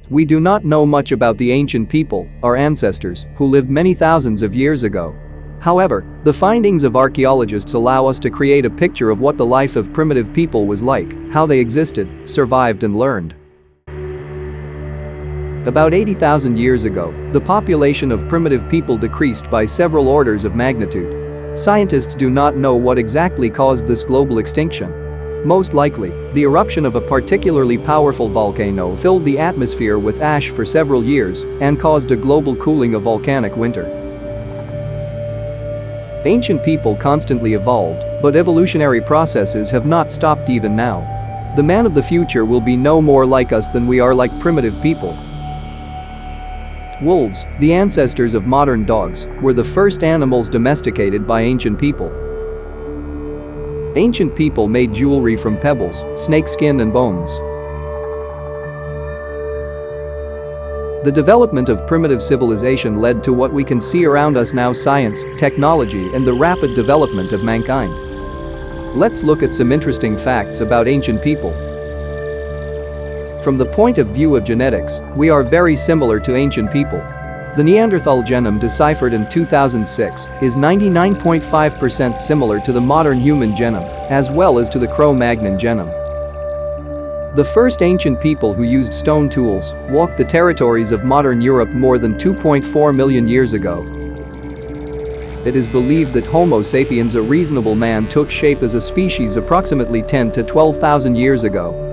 We do not know much about the ancient people, our ancestors, who lived many thousands of years ago. However, the findings of archaeologists allow us to create a picture of what the life of primitive people was like, how they existed, survived and learned. About 80,000 years ago, the population of primitive people decreased by several orders of magnitude. Scientists do not know what exactly caused this global extinction. Most likely, the eruption of a particularly powerful volcano filled the atmosphere with ash for several years and caused a global cooling of volcanic winter. Ancient people constantly evolved, but evolutionary processes have not stopped even now. The man of the future will be no more like us than we are like primitive people. Wolves, the ancestors of modern dogs, were the first animals domesticated by ancient people. Ancient people made jewelry from pebbles, snake skin and bones. The development of primitive civilization led to what we can see around us now: science, technology and the rapid development of mankind. Let's look at some interesting facts about ancient people. From the point of view of genetics, we are very similar to ancient people. The Neanderthal genome deciphered in 2006 is 99.5% similar to the modern human genome, as well as to the Cro-Magnon genome. The first ancient people who used stone tools walked the territories of modern Europe more than 2.4 million years ago. It is believed that Homo sapiens, a reasonable man, took shape as a species approximately 10 to 12,000 years ago.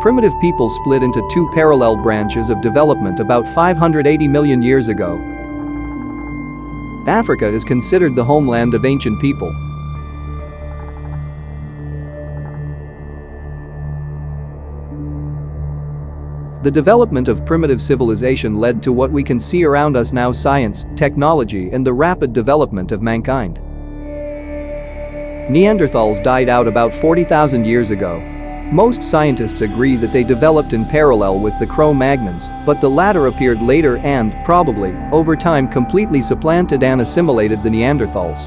Primitive people split into two parallel branches of development about 580 million years ago. Africa is considered the homeland of ancient people. The development of primitive civilization led to what we can see around us now: science, technology and the rapid development of mankind. Neanderthals died out about 40,000 years ago. Most scientists agree that they developed in parallel with the Cro-Magnons, but the latter appeared later and, probably, over time completely supplanted and assimilated the Neanderthals.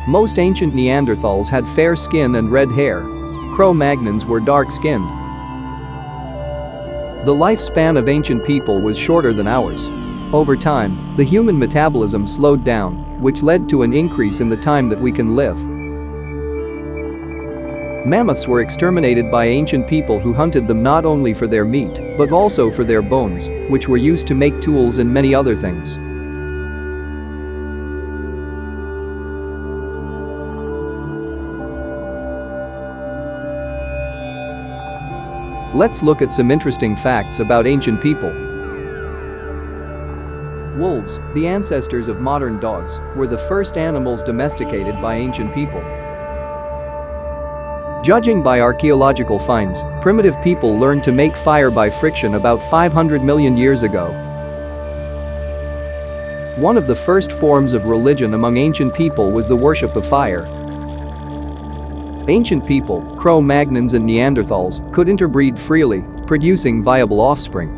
Most ancient Neanderthals had fair skin and red hair. Cro-Magnons were dark-skinned. The lifespan of ancient people was shorter than ours. Over time, the human metabolism slowed down, which led to an increase in the time that we can live. Mammoths were exterminated by ancient people who hunted them not only for their meat, but also for their bones, which were used to make tools and many other things. Let's look at some interesting facts about ancient people. Wolves, the ancestors of modern dogs, were the first animals domesticated by ancient people. Judging by archaeological finds, primitive people learned to make fire by friction about 500 million years ago. One of the first forms of religion among ancient people was the worship of fire. Ancient people, Cro-Magnons and Neanderthals, could interbreed freely, producing viable offspring.